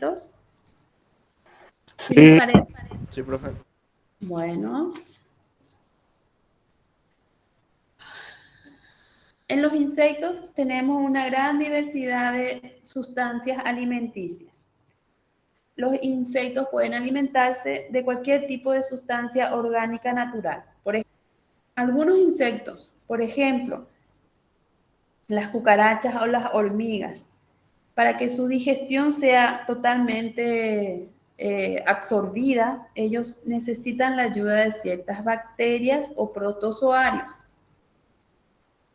insectos? ¿Qué les Sí, parece? sí, profe. Bueno, en los insectos tenemos una gran diversidad de sustancias alimenticias. Los insectos pueden alimentarse de cualquier tipo de sustancia orgánica natural. Por ejemplo, algunos insectos, por ejemplo, las cucarachas o las hormigas, para que su digestión sea totalmente absorbida, ellos necesitan la ayuda de ciertas bacterias o protozoarios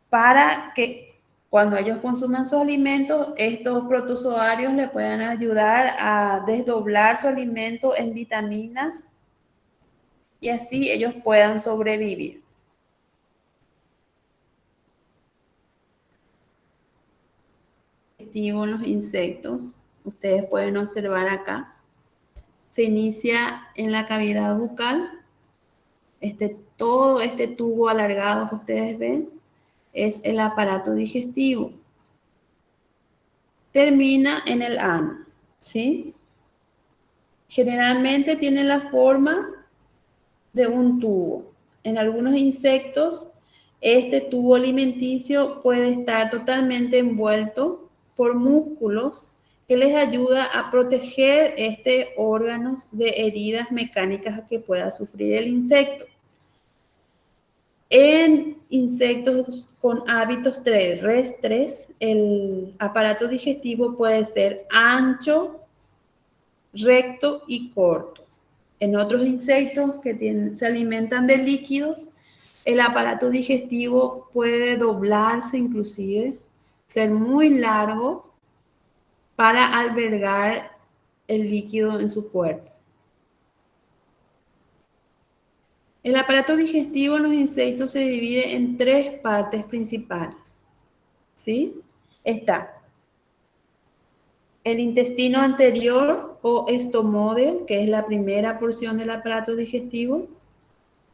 para que cuando ellos consuman sus alimentos, estos protozoarios le puedan ayudar a desdoblar su alimento en vitaminas y así ellos puedan sobrevivir. En los insectos, ustedes pueden observar acá, se inicia en la cavidad bucal. Todo este tubo alargado que ustedes ven es el aparato digestivo. Termina en el ano, ¿sí? Generalmente tiene la forma de un tubo. En algunos insectos, este tubo alimenticio puede estar totalmente envuelto por músculos que les ayuda a proteger órganos de heridas mecánicas que pueda sufrir el insecto. En insectos con hábitos terrestres, el aparato digestivo puede ser ancho, recto y corto. En otros insectos que se alimentan de líquidos, el aparato digestivo puede doblarse inclusive, ser muy largo para albergar el líquido en su cuerpo. El aparato digestivo en los insectos se divide en 3 partes principales, ¿sí? Está el intestino anterior o estomódeo, que es la primera porción del aparato digestivo,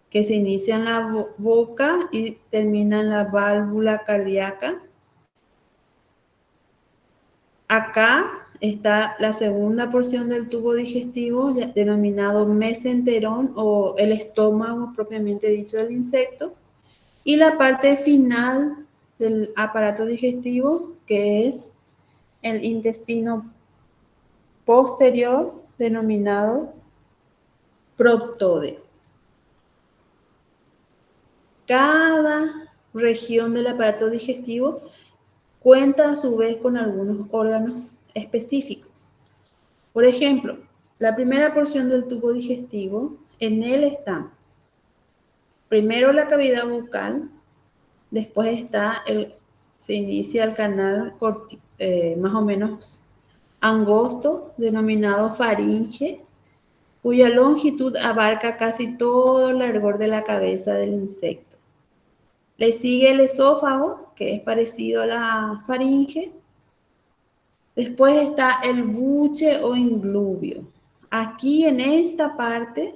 que se inicia en la boca y termina en la válvula cardíaca. Acá está la segunda porción del tubo digestivo, denominado mesenterón o el estómago propiamente dicho del insecto. Y la parte final del aparato digestivo, que es el intestino posterior, denominado proctódeo. Cada región del aparato digestivo cuenta a su vez con algunos órganos específicos. Por ejemplo, la primera porción del tubo digestivo, en él está primero la cavidad bucal, después se inicia el canal más o menos angosto, denominado faringe, cuya longitud abarca casi todo el largor de la cabeza del insecto. Le sigue el esófago, que es parecido a la faringe. Después está el buche o inglubio. Aquí en esta parte,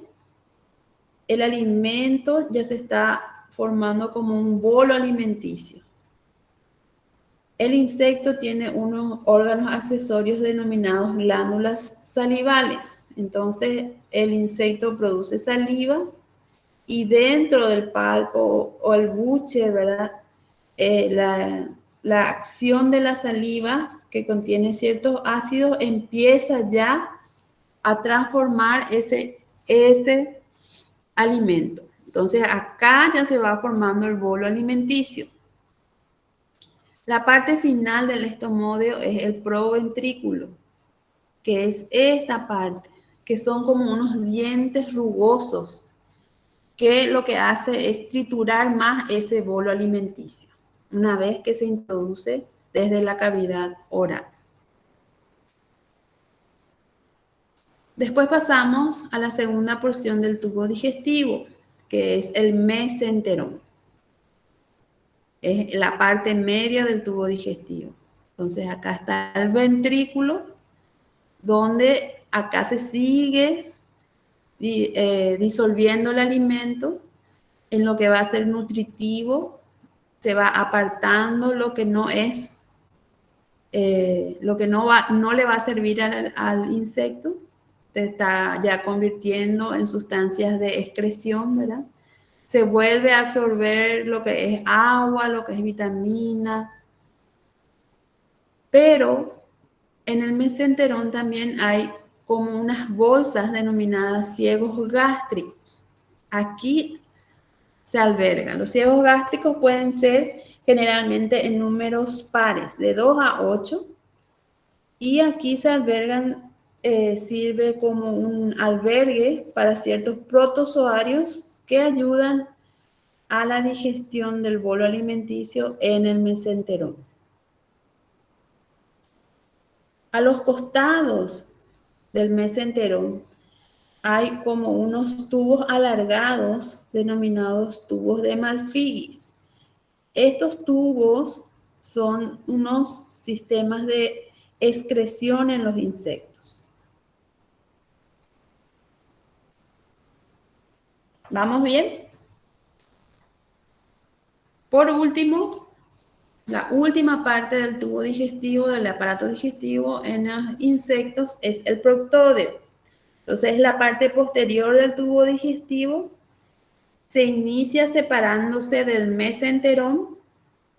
el alimento ya se está formando como un bolo alimenticio. El insecto tiene unos órganos accesorios denominados glándulas salivales. Entonces, el insecto produce saliva y dentro del palpo o el buche, ¿verdad? La acción de la saliva que contiene ciertos ácidos empieza ya a transformar ese alimento. Entonces, acá ya se va formando el bolo alimenticio. La parte final del estomódeo es el proventrículo, que es esta parte, que son como unos dientes rugosos, que lo que hace es triturar más ese bolo alimenticio, una vez que se introduce desde la cavidad oral. Después pasamos a la segunda porción del tubo digestivo, que es el mesenterón. Es la parte media del tubo digestivo. Entonces acá está el ventrículo, donde acá se sigue disolviendo el alimento en lo que va a ser nutritivo, se va apartando lo que no es lo que no le va a servir al insecto, te está ya convirtiendo en sustancias de excreción, ¿verdad? Se vuelve a absorber lo que es agua, lo que es vitamina, pero en el mesenterón también hay como unas bolsas denominadas ciegos gástricos. Aquí se albergan. Los ciegos gástricos pueden ser generalmente en números pares, de 2 a 8, y aquí se albergan, sirve como un albergue para ciertos protozoarios que ayudan a la digestión del bolo alimenticio en el mesenterón. A los costados del mesenterón hay como unos tubos alargados denominados tubos de Malpighi. Estos tubos son unos sistemas de excreción en los insectos. ¿Vamos bien? Por último, la última parte del tubo digestivo, del aparato digestivo en los insectos es el proctódeo. Entonces, la parte posterior del tubo digestivo se inicia separándose del mesenterón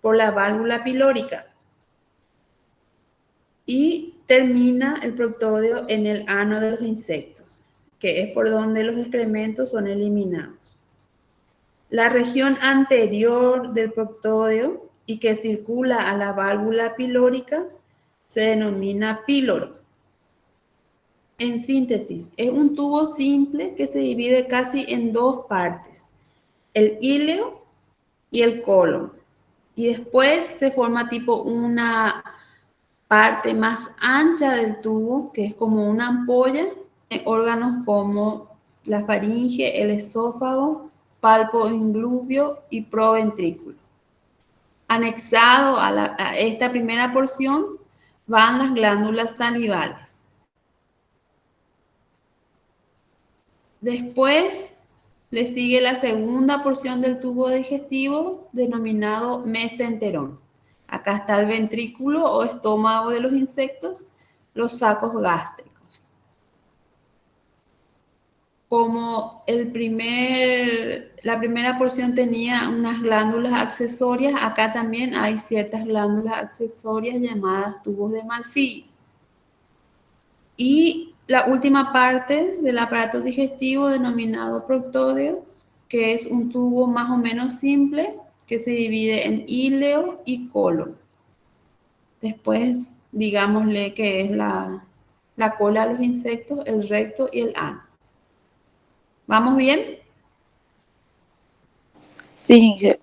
por la válvula pilórica y termina el proctódeo en el ano de los insectos, que es por donde los excrementos son eliminados. La región anterior del proctódeo y que circula a la válvula pilórica se denomina píloro. En síntesis, es un tubo simple que se divide casi en dos partes, el íleo y el colon. Y después se forma tipo una parte más ancha del tubo, que es como una ampolla, órganos como la faringe, el esófago, palpo inglubio y proventrículo. Anexado a esta primera porción van las glándulas salivales. Después le sigue la segunda porción del tubo digestivo denominado mesenterón. Acá está el ventrículo o estómago de los insectos, los sacos gástricos. Como la primera porción tenía unas glándulas accesorias, acá también hay ciertas glándulas accesorias llamadas tubos de Malpighi. Y la última parte del aparato digestivo denominado proctódeo, que es un tubo más o menos simple que se divide en íleo y colon. Después, digámosle que es la cola de los insectos, el recto y el ano. ¿Vamos bien? Sí, Inge.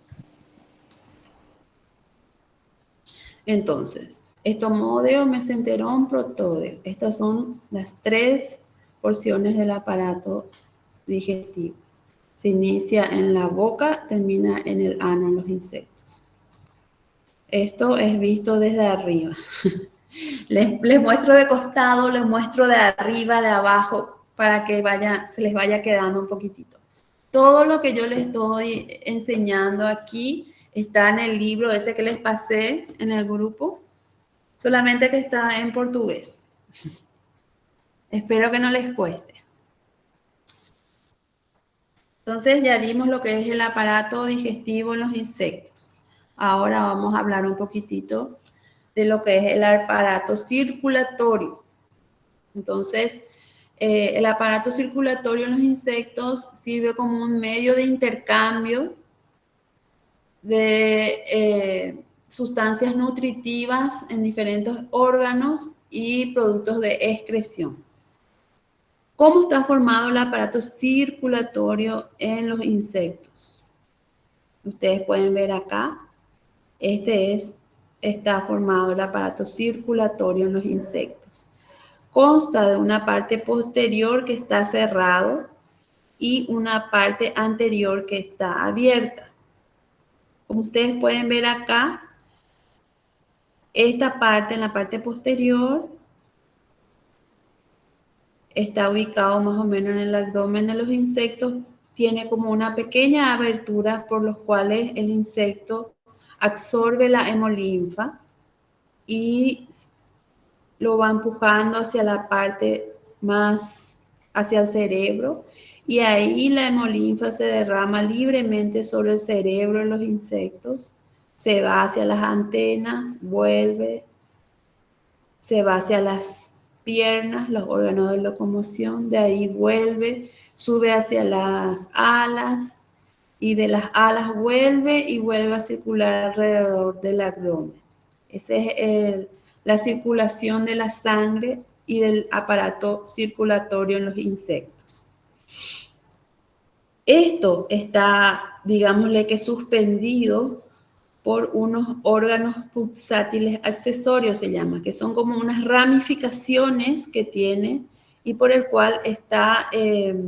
Entonces, estomodeo, mesenterón, proctódeo. Estas son las tres porciones del aparato digestivo. Se inicia en la boca, termina en el ano en los insectos. Esto es visto desde arriba. Les muestro de costado, les muestro de arriba, de abajo, para que se les vaya quedando un poquitito. Todo lo que yo les estoy enseñando aquí está en el libro ese que les pasé en el grupo, solamente que está en portugués. Espero que no les cueste. Entonces ya vimos lo que es el aparato digestivo en los insectos. Ahora vamos a hablar un poquitito de lo que es el aparato circulatorio. Entonces, el aparato circulatorio en los insectos sirve como un medio de intercambio de sustancias nutritivas en diferentes órganos y productos de excreción. ¿Cómo está formado el aparato circulatorio en los insectos? Ustedes pueden ver acá, está formado el aparato circulatorio en los insectos. Consta de una parte posterior que está cerrado y una parte anterior que está abierta. Como ustedes pueden ver acá, esta parte, en la parte posterior, está ubicado más o menos en el abdomen de los insectos, tiene como una pequeña abertura por los cuales el insecto absorbe la hemolinfa y lo va empujando hacia la parte más, hacia el cerebro, y ahí la hemolinfa se derrama libremente sobre el cerebro de los insectos, se va hacia las antenas, vuelve, se va hacia las piernas, los órganos de locomoción, de ahí vuelve, sube hacia las alas, y de las alas vuelve y vuelve a circular alrededor del abdomen. Esa es la circulación de la sangre y del aparato circulatorio en los insectos. Esto está, digámosle que suspendido por unos órganos pulsátiles accesorios, se llama, que son como unas ramificaciones que tiene y por el cual está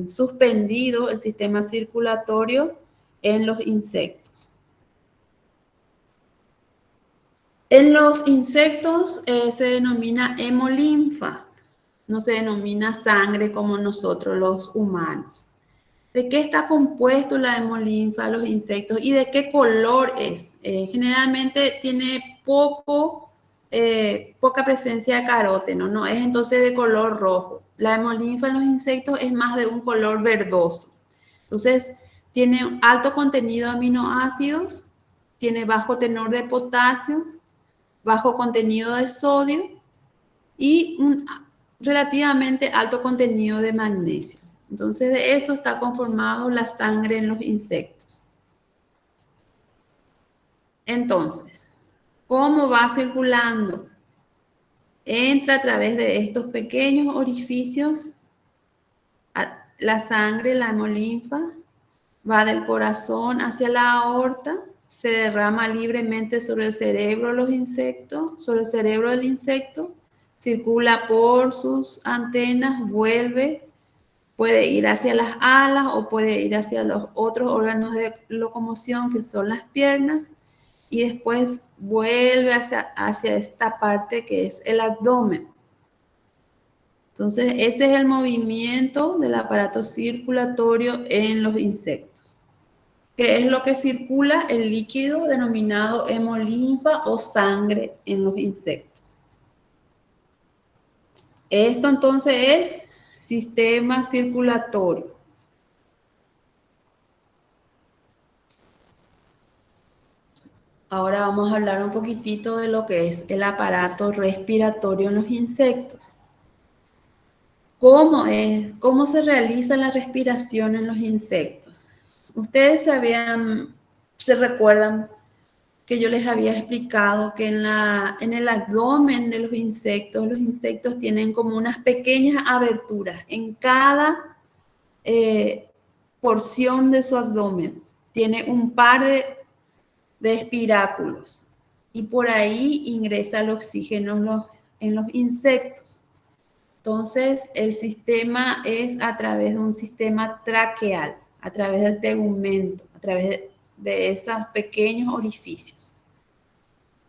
suspendido el sistema circulatorio en los insectos. En los insectos se denomina hemolinfa, no se denomina sangre como nosotros los humanos. ¿De qué está compuesto la hemolinfa de los insectos y de qué color es? Generalmente tiene poca presencia de caróteno, no es entonces de color rojo. La hemolinfa en los insectos es más de un color verdoso. Entonces, tiene alto contenido de aminoácidos, tiene bajo tenor de potasio, bajo contenido de sodio y un relativamente alto contenido de magnesio. Entonces, de eso está conformado la sangre en los insectos. Entonces, ¿cómo va circulando? Entra a través de estos pequeños orificios la sangre, la hemolinfa, va del corazón hacia la aorta, se derrama libremente sobre el cerebro de los insectos, sobre el cerebro del insecto, circula por sus antenas, vuelve, puede ir hacia las alas o puede ir hacia los otros órganos de locomoción que son las piernas y después vuelve hacia esta parte que es el abdomen. Entonces, ese es el movimiento del aparato circulatorio en los insectos. ¿Qué es lo que circula? El líquido denominado hemolinfa o sangre en los insectos. Esto entonces es sistema circulatorio. Ahora vamos a hablar un poquitito de lo que es el aparato respiratorio en los insectos. ¿Cómo se realiza la respiración en los insectos? Ustedes se recuerdan que yo les había explicado que en el abdomen de los insectos tienen como unas pequeñas aberturas en cada porción de su abdomen. Tiene un par de espiráculos y por ahí ingresa el oxígeno en los insectos. Entonces, el sistema es a través de un sistema traqueal, a través del tegumento, a través de esos pequeños orificios.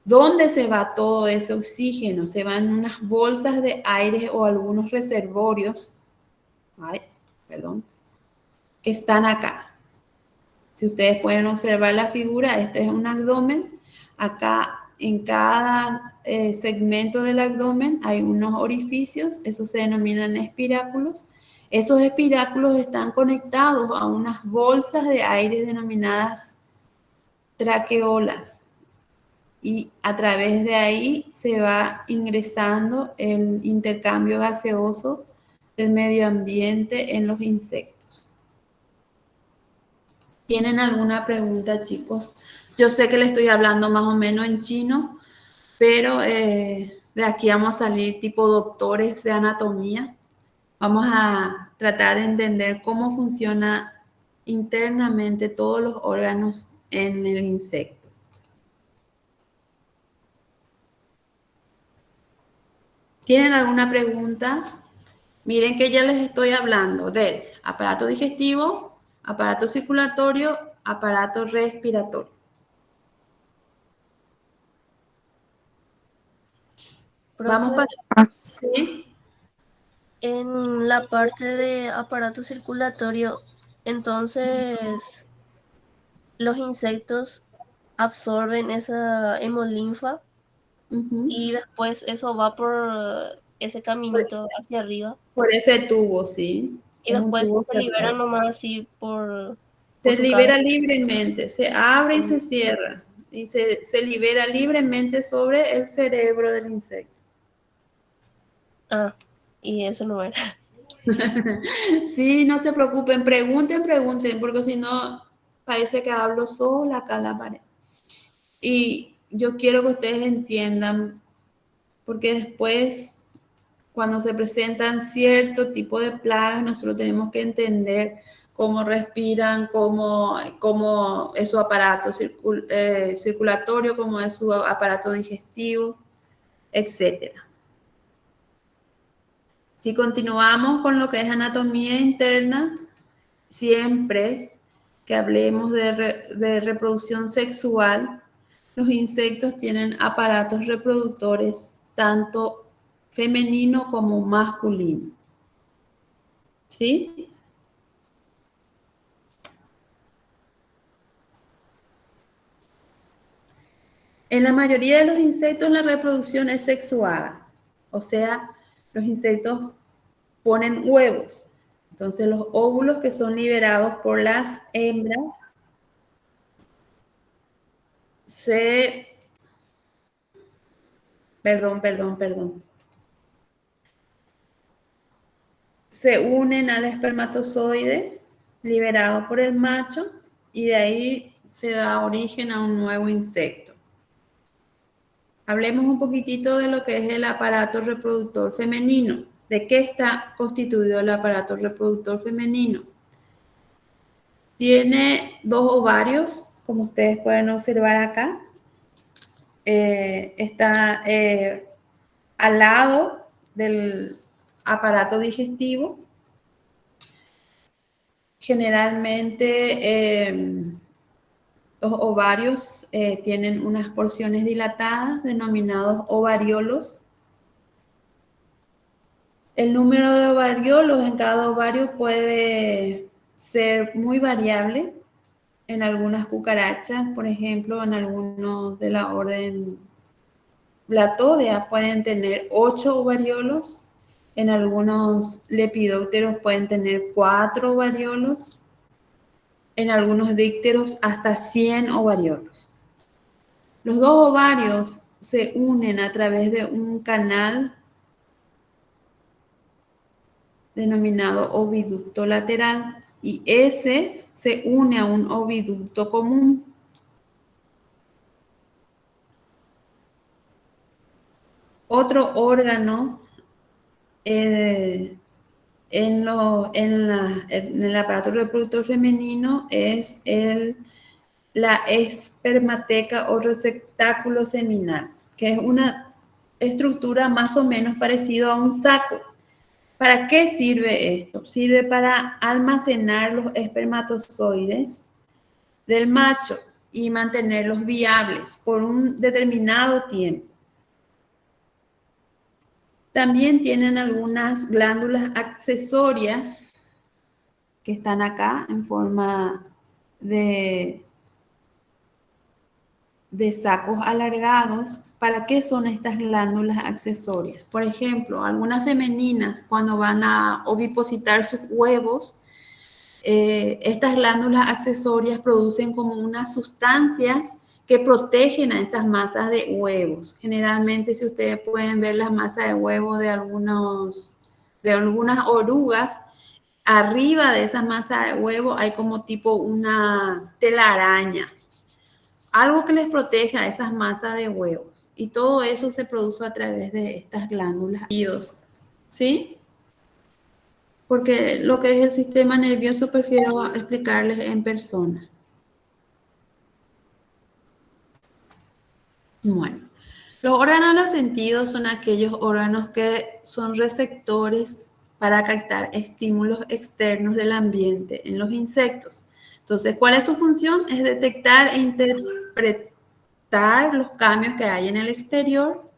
¿Dónde se va todo ese oxígeno? Se va en unas bolsas de aire o algunos reservorios, que están acá. Si ustedes pueden observar la figura, este es un abdomen. Acá en cada segmento del abdomen hay unos orificios, esos se denominan espiráculos. Esos espiráculos están conectados a unas bolsas de aire denominadas traqueolas. Y a través de ahí se va ingresando el intercambio gaseoso del medio ambiente en los insectos. ¿Tienen alguna pregunta, chicos? Yo sé que le estoy hablando más o menos en chino, pero de aquí vamos a salir tipo doctores de anatomía. Vamos a tratar de entender cómo funciona internamente todos los órganos en el insecto. ¿Tienen alguna pregunta? Miren que ya les estoy hablando del aparato digestivo, aparato circulatorio, aparato respiratorio. Profe, Vamos para... ¿Sí? en la parte de aparato circulatorio, entonces los insectos absorben esa hemolinfa. y después eso va por ese caminito hacia arriba. Por ese tubo, sí. Y Es un después tubo se libera cerrado. nomás así por Se su libera cabeza. libremente, se abre y se cierra. Y se libera libremente sobre el cerebro del insecto. Ah, y eso no era. Sí, no se preocupen, pregunten, porque si no, parece que hablo sola acá en la pared. Y yo quiero que ustedes entiendan, porque después, cuando se presentan cierto tipo de plagas, nosotros tenemos que entender cómo respiran, cómo es su aparato circulatorio, cómo es su aparato digestivo, etcétera. Si continuamos con lo que es anatomía interna, siempre que hablemos de reproducción sexual, los insectos tienen aparatos reproductores tanto femenino como masculino. ¿Sí? En la mayoría de los insectos la reproducción es sexuada, o sea, los insectos ponen huevos. Entonces los óvulos que son liberados por las hembras se... Perdón. Se unen al espermatozoide liberado por el macho y de ahí se da origen a un nuevo insecto. Hablemos un poquitito de lo que es el aparato reproductor femenino. ¿De qué está constituido el aparato reproductor femenino? Tiene dos ovarios, como ustedes pueden observar acá. Está al lado del aparato digestivo. Generalmente los ovarios tienen unas porciones dilatadas denominados ovariolos. El número de ovariolos en cada ovario puede ser muy variable. En algunas cucarachas, por ejemplo, en algunos de la orden Blattodea pueden tener 8 ovariolos. En algunos lepidópteros pueden tener 4 ovariolos. En algunos dípteros hasta 100 ovariolos. Los dos ovarios se unen a través de un canal denominado oviducto lateral y ese se une a un oviducto común. Otro órgano en el aparato reproductor femenino es la espermateca o receptáculo seminal, que es una estructura más o menos parecida a un saco. ¿Para qué sirve esto? Sirve para almacenar los espermatozoides del macho y mantenerlos viables por un determinado tiempo. También tienen algunas glándulas accesorias que están acá en forma de sacos alargados. ¿Para qué son estas glándulas accesorias? Por ejemplo, algunas femeninas cuando van a ovipositar sus huevos, estas glándulas accesorias producen como unas sustancias que protegen a esas masas de huevos. Generalmente, si ustedes pueden ver las masas de huevo de algunas orugas, arriba de esa masa de huevo hay como tipo una telaraña, algo que les proteja a esas masas de huevos. Y todo eso se produce a través de estas glándulas. ¿Sí? Porque lo que es el sistema nervioso prefiero explicarles en persona. Bueno, los órganos de los sentidos son aquellos órganos que son receptores para captar estímulos externos del ambiente en los insectos. Entonces, ¿cuál es su función? Es detectar e interpretar los cambios que hay en el exterior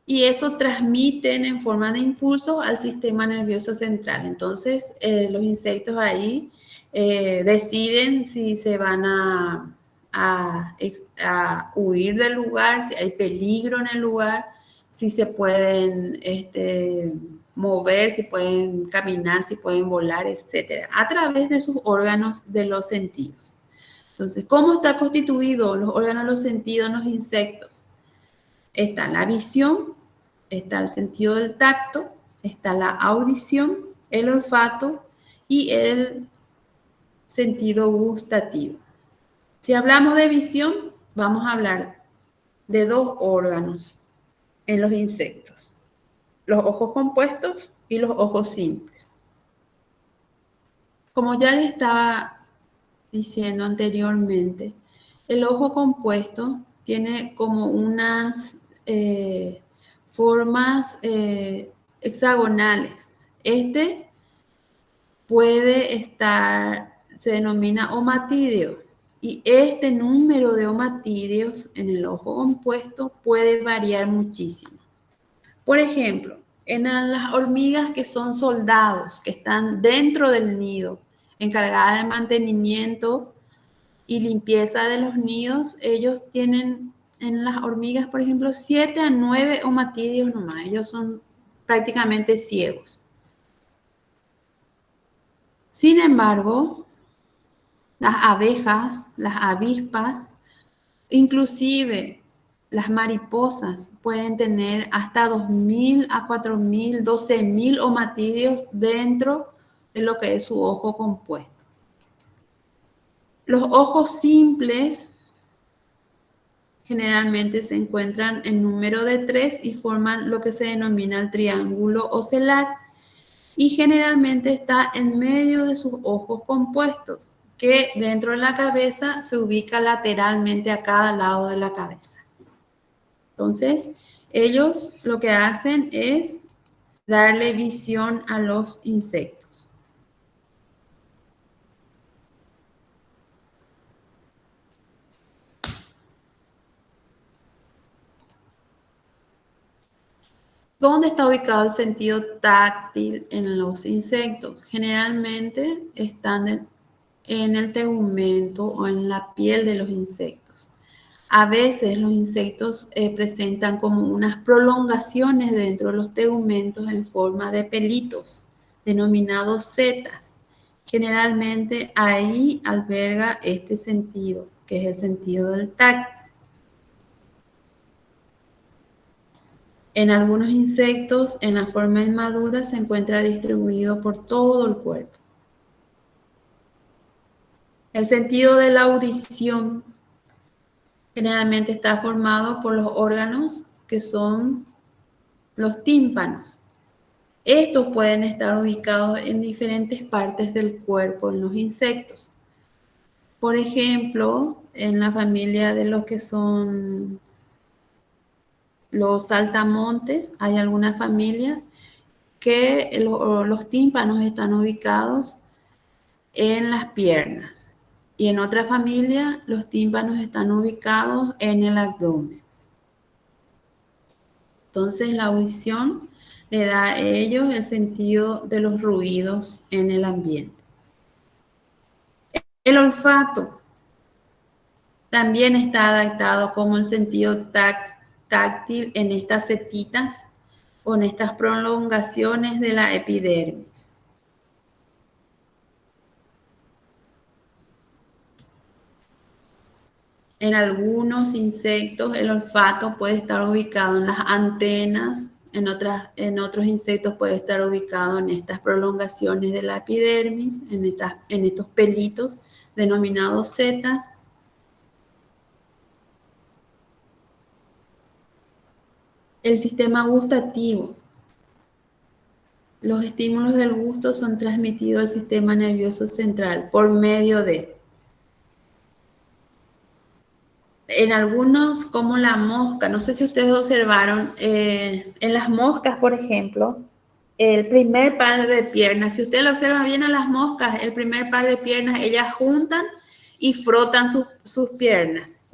y eso transmiten en forma de impulso al sistema nervioso central. Entonces, los insectos ahí deciden si se van a a huir del lugar, si hay peligro en el lugar, si se pueden mover, si pueden caminar, si pueden volar, etcétera, a través de sus órganos de los sentidos. Entonces, ¿cómo está constituido los órganos de los sentidos en los insectos? Está la visión, está el sentido del tacto, está la audición, el olfato y el sentido gustativo. Si hablamos de visión, vamos a hablar de dos órganos en los insectos: los ojos compuestos y los ojos simples. Como ya les estaba diciendo anteriormente, el ojo compuesto tiene como unas formas hexagonales. Este puede estar, se denomina omatídeo, y este número de omatídeos en el ojo compuesto puede variar muchísimo. Por ejemplo, en las hormigas que son soldados, que están dentro del nido, encargadas del mantenimiento y limpieza de los nidos, ellos tienen en las hormigas, por ejemplo, 7 a 9 omatídeos nomás. Ellos son prácticamente ciegos. Sin embargo, las abejas, las avispas, inclusive las mariposas pueden tener hasta 2.000 a 4.000, 12.000 omatídeos dentro de lo que es su ojo compuesto. Los ojos simples generalmente se encuentran en número de 3 y forman lo que se denomina el triángulo ocelar, y generalmente está en medio de sus ojos compuestos, que dentro de la cabeza se ubica lateralmente a cada lado de la cabeza. Entonces, ellos lo que hacen es darle visión a los insectos. ¿Dónde está ubicado el sentido táctil en los insectos? Generalmente están en el tegumento o en la piel de los insectos. A veces los insectos presentan como unas prolongaciones dentro de los tegumentos en forma de pelitos, denominados setas. Generalmente ahí alberga este sentido, que es el sentido del tacto. En algunos insectos, en la forma inmadura, se encuentra distribuido por todo el cuerpo. El sentido de la audición generalmente está formado por los órganos que son los tímpanos. Estos pueden estar ubicados en diferentes partes del cuerpo en los insectos. Por ejemplo, en la familia de los que son los saltamontes, hay algunas familias que los tímpanos están ubicados en las piernas, y en otra familia los tímpanos están ubicados en el abdomen. Entonces la audición le da a ellos el sentido de los ruidos en el ambiente. El olfato también está adaptado como el sentido táctil en estas setitas o en estas prolongaciones de la epidermis. En algunos insectos el olfato puede estar ubicado en las antenas, en otros insectos puede estar ubicado en estas prolongaciones de la epidermis, en estos pelitos denominados setas. El sistema gustativo. Los estímulos del gusto son transmitidos al sistema nervioso central por medio de, en algunos, como la mosca, no sé si ustedes observaron, en las moscas, por ejemplo, el primer par de piernas, si ustedes lo observan bien a las moscas, el primer par de piernas, ellas juntan y frotan sus piernas,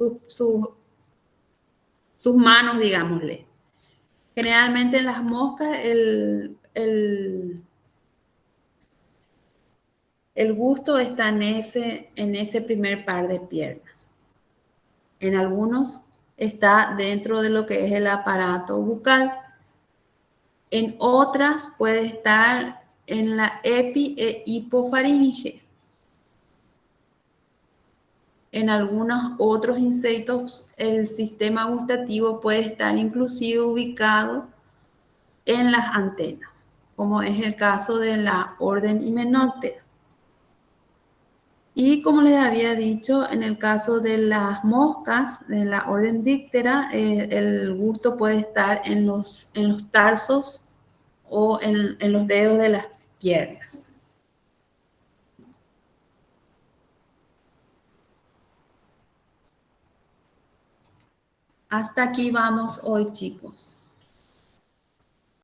sus manos, digámosle. Generalmente en las moscas el gusto está en ese primer par de piernas. En algunos está dentro de lo que es el aparato bucal. En otras puede estar en la e hipofaringe. En algunos otros insectos el sistema gustativo puede estar inclusive ubicado en las antenas, como es el caso de la orden Hymenoptera. Y como les había dicho, en el caso de las moscas de la orden Diptera, el gusto puede estar en los tarsos o en los dedos de las piernas. Hasta aquí vamos hoy, chicos.